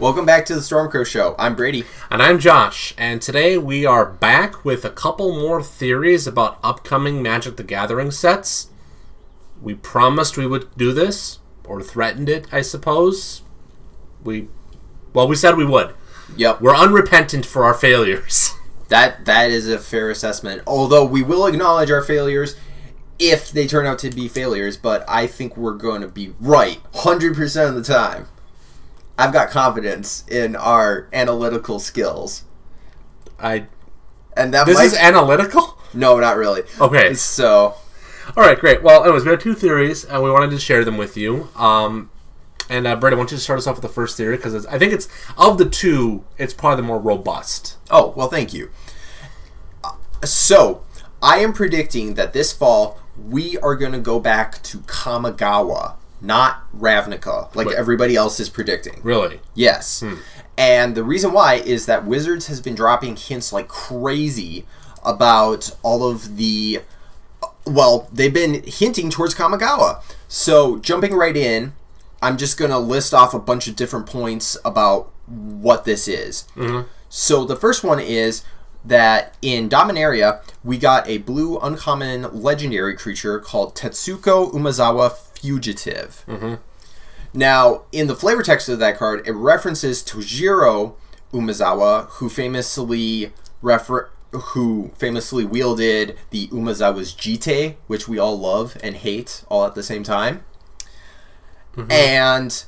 Welcome back to the Stormcrow Show. I'm Brady. And I'm Josh. And today we are back with a couple more theories about upcoming Magic the Gathering sets. We promised we would do this, or threatened it, I suppose. We said we would. Yep. We're unrepentant for our failures. That is a fair assessment. Although we will acknowledge our failures if they turn out to be failures, but I think we're going to be right 100% of the time. I've got confidence in our analytical skills. Is analytical? No, not really. Okay. So, all right, great. Well, anyways, we have two theories, and we wanted to share them with you. And Brady, I want you to start us off with the first theory, because I think it's, of the two, it's probably the more robust. Oh, well, thank you. So, I am predicting that this fall, we are going to go back to Kamigawa, not Ravnica, like everybody else is predicting. Really? Yes. And the reason why is that Wizards has been dropping hints like crazy about all of the... Well, they've been hinting towards Kamigawa. So, jumping right in, I'm just going to list off a bunch of different points about what this is. Mm-hmm. So, the first one is that in Dominaria, we got a blue uncommon legendary creature called Tetsuko Umezawa Fugitive. Mm-hmm. Now, in the flavor text of that card, it references Tojiro Umezawa, who famously wielded the Umezawa's Jite, which we all love and hate all at the same time. Mm-hmm. And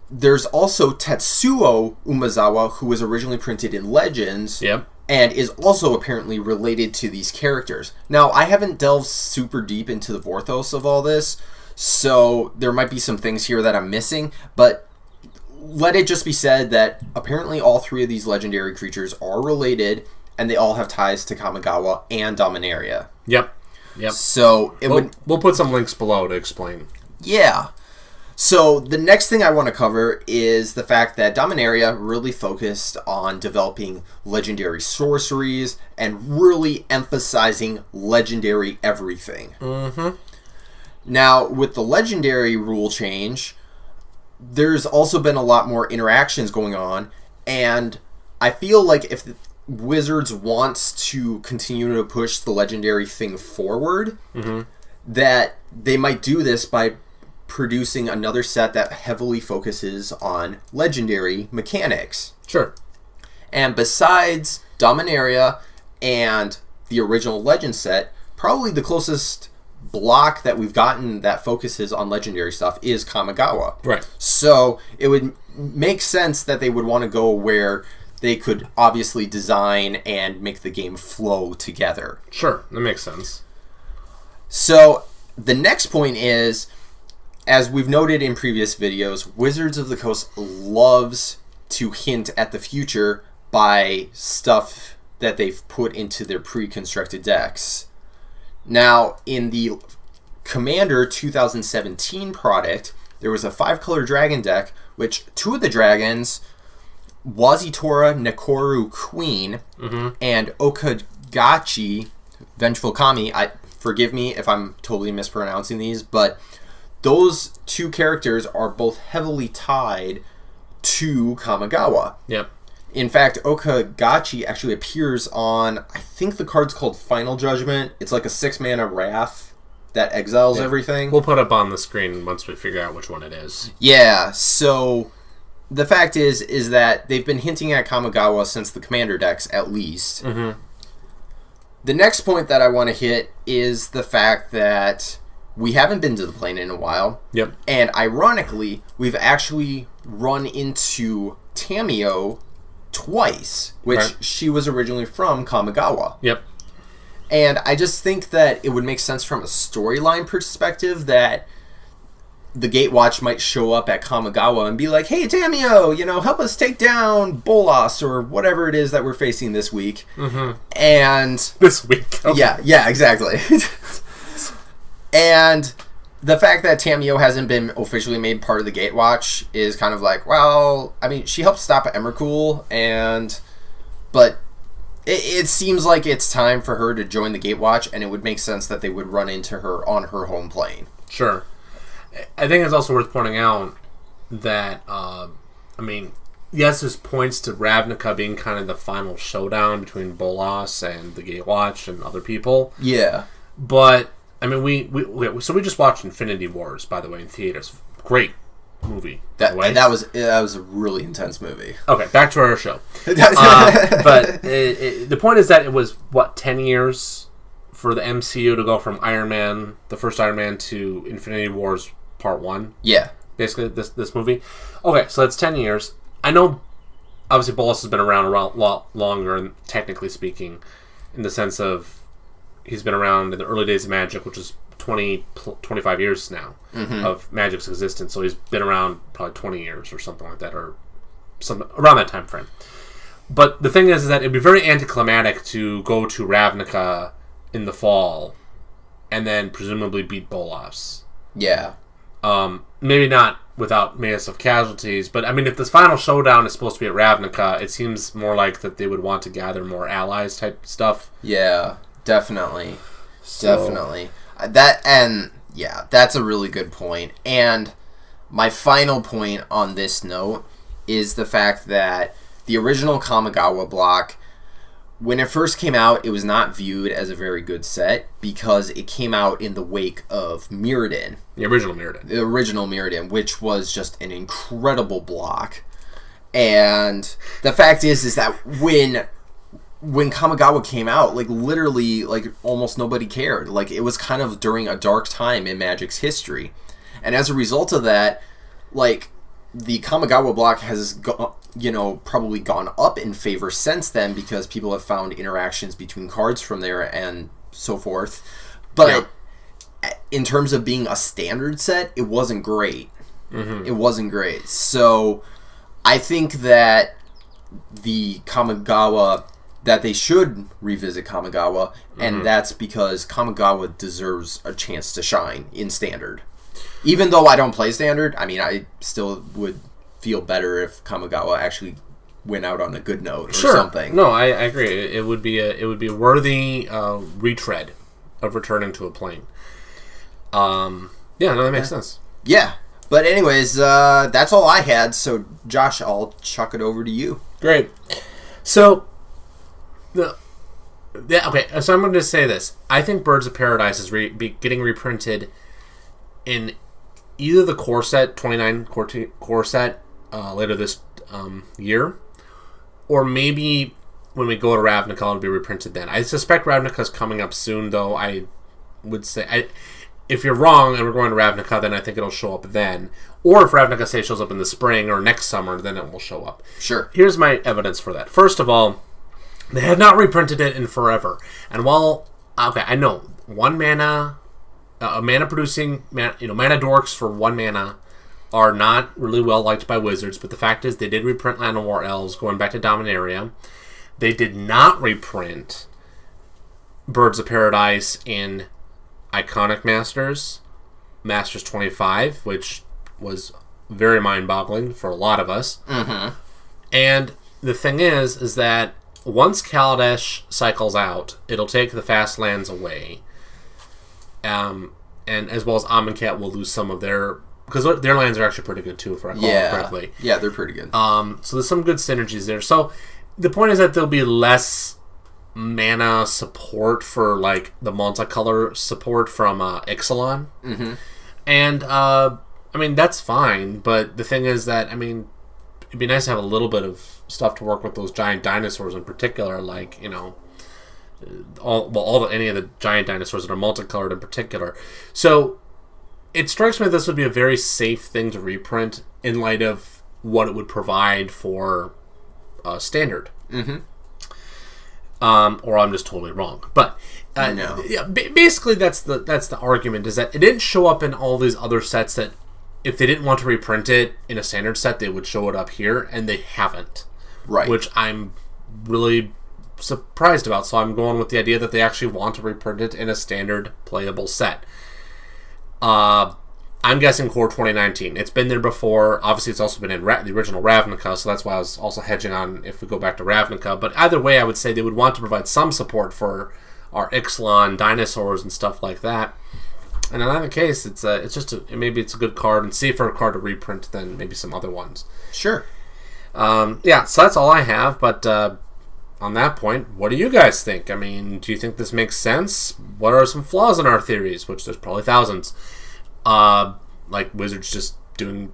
there's also Tetsuo Umezawa, who was originally printed in Legends. Yep. And is also apparently related to these characters. Now, I haven't delved super deep into the Vorthos of all this, so there might be some things here that I'm missing, but let it just be said that apparently all three of these legendary creatures are related, and they all have ties to Kamigawa and Dominaria. Yep. So we'll put some links below to explain. Yeah. So the next thing I want to cover is the fact that Dominaria really focused on developing legendary sorceries and really emphasizing legendary everything. Mm-hmm. Now, with the legendary rule change, there's also been a lot more interactions going on, and I feel like if Wizards wants to continue to push the legendary thing forward, mm-hmm. that they might do this by producing another set that heavily focuses on legendary mechanics. Sure. And besides Dominaria and the original Legend set, probably the closest block that we've gotten that focuses on legendary stuff is Kamigawa. Right. So it would make sense that they would want to go where they could obviously design and make the game flow together. Sure, that makes sense. So the next point is, as we've noted in previous videos, Wizards of the Coast loves to hint at the future by stuff that they've put into their pre-constructed decks. Now, in the Commander 2017 product, there was a 5-color dragon deck, which 2 of the dragons, Wazitora Nekoru Queen, mm-hmm. and Okagachi Vengeful Kami, forgive me if I'm totally mispronouncing these, but those 2 characters are both heavily tied to Kamigawa. Yep. In fact, Okagachi actually appears on, I think the card's called Final Judgment. It's like a 6-mana Wrath that exiles everything. We'll put up on the screen once we figure out which one it is. Yeah, so the fact is that they've been hinting at Kamigawa since the Commander decks, at least. Mm-hmm. The next point that I want to hit is the fact that we haven't been to the plane in a while. Yep. And ironically, we've actually run into Tamiyo twice, which she was originally from Kamigawa. Yep. And I just think that it would make sense from a storyline perspective that the Gatewatch might show up at Kamigawa and be like, hey, Tamiyo, help us take down Bolas or whatever it is that we're facing this week. Mm-hmm. And this week. Okay. Yeah, exactly. And the fact that Tamiyo hasn't been officially made part of the Gatewatch is kind of like, well, I mean, she helped stop Emrakul, but it seems like it's time for her to join the Gatewatch, and it would make sense that they would run into her on her home plane. Sure. I think it's also worth pointing out that, yes, there's points to Ravnica being kind of the final showdown between Bolas and the Gatewatch and other people. Yeah. But, I mean, we just watched Infinity Wars, by the way, in theaters. Great movie. That was a really intense movie. Okay, back to our show. But the point is that it was, 10 years for the MCU to go from Iron Man, the first Iron Man, to Infinity Wars Part 1? Yeah. Basically, this movie. Okay, so that's 10 years. I know, obviously, Bolas has been around a lot longer, technically speaking, in the sense of he's been around in the early days of Magic, which is 25 years now of Magic's existence. So he's been around probably 20 years or something like that, or something around that time frame. But the thing is that it'd be very anticlimactic to go to Ravnica in the fall and then presumably beat Bolas. Yeah. Maybe not without massive casualties, but I mean, if this final showdown is supposed to be at Ravnica, it seems more like that they would want to gather more allies type stuff. Yeah, definitely. Definitely. That's a really good point. And my final point on this note is the fact that the original Kamigawa block, when it first came out, it was not viewed as a very good set because it came out in the wake of Mirrodin. The original Mirrodin, which was just an incredible block. And the fact is that when Kamigawa came out, literally, almost nobody cared. It was kind of during a dark time in Magic's history. And as a result of that, the Kamigawa block has probably gone up in favor since then because people have found interactions between cards from there and so forth. But in terms of being a standard set, it wasn't great. Mm-hmm. It wasn't great. So I think that the Kamigawa, that they should revisit Kamigawa, and that's because Kamigawa deserves a chance to shine in standard. Even though I don't play standard, I mean, I still would feel better if Kamigawa actually went out on a good note or something. No, I agree. It would be a worthy retread of returning to a plane. That makes sense. Yeah. But anyways, that's all I had. So Josh, I'll chuck it over to you. Great. So so I'm going to say this. I think Birds of Paradise is getting reprinted in either the core set, 29 core set, later this year, or maybe when we go to Ravnica, it'll be reprinted then. I suspect Ravnica's coming up soon, though. I would say, if you're wrong and we're going to Ravnica, then I think it'll show up then. Or if Ravnica, say, shows up in the spring or next summer, then it will show up. Sure. Here's my evidence for that. First of all, they have not reprinted it in forever. And while, I know, 1 mana... mana producing, mana dorks for 1 mana are not really well liked by Wizards, but the fact is they did reprint Land of War Elves going back to Dominaria. They did not reprint Birds of Paradise in Iconic Masters 25, which was very mind-boggling for a lot of us. Mm-hmm. And the thing is that once Kaladesh cycles out, it'll take the fast lands away. And as well as Amonkhet will lose some of their... Because their lands are actually pretty good, too, if I recall correctly. Yeah, they're pretty good. So there's some good synergies there. So the point is that there'll be less mana support for, the multicolor support from Ixalan. Mm-hmm. And, that's fine. But the thing is that, it'd be nice to have a little bit of stuff to work with those giant dinosaurs in particular, any of the giant dinosaurs that are multicolored in particular. So it strikes me this would be a very safe thing to reprint in light of what it would provide for standard. Mm-hmm. Or I'm just totally wrong. But basically that's the argument, is that it didn't show up in all these other sets that if they didn't want to reprint it in a standard set, they would show it up here, and they haven't. Right. Which I'm really surprised about, so I'm going with the idea that they actually want to reprint it in a standard playable set. I'm guessing Core 2019. It's been there before. Obviously, it's also been in the original Ravnica, so that's why I was also hedging on if we go back to Ravnica. But either way, I would say they would want to provide some support for our Ixalan dinosaurs and stuff like that. And in either case, maybe it's a good card and safer card to reprint than maybe some other ones. Sure. Yeah, so that's all I have, but on that point, what do you guys think? I mean, do you think this makes sense? What are some flaws in our theories, which there's probably thousands? Like Wizards just doing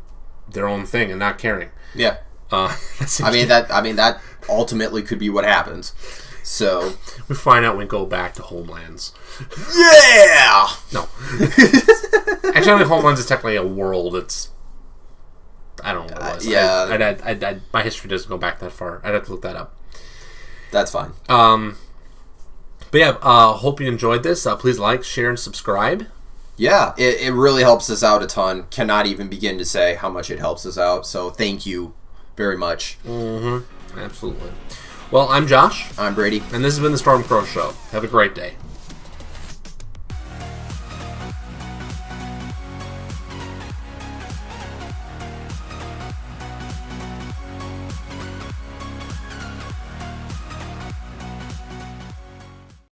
their own thing and not caring. Yeah. I mean that ultimately could be what happens. So we find out when we go back to Homelands. Yeah. No. Actually, I think Homelands is technically a world. It's I don't know what it was. Yeah. My history doesn't go back that far. I'd have to look that up. That's fine. But yeah, hope you enjoyed this. Please like, share, and subscribe. Yeah, it really helps us out a ton. Cannot even begin to say how much it helps us out. So thank you very much. Mm-hmm. Absolutely. Well, I'm Josh. I'm Brady. And this has been the Storm Crow Show. Have a great day.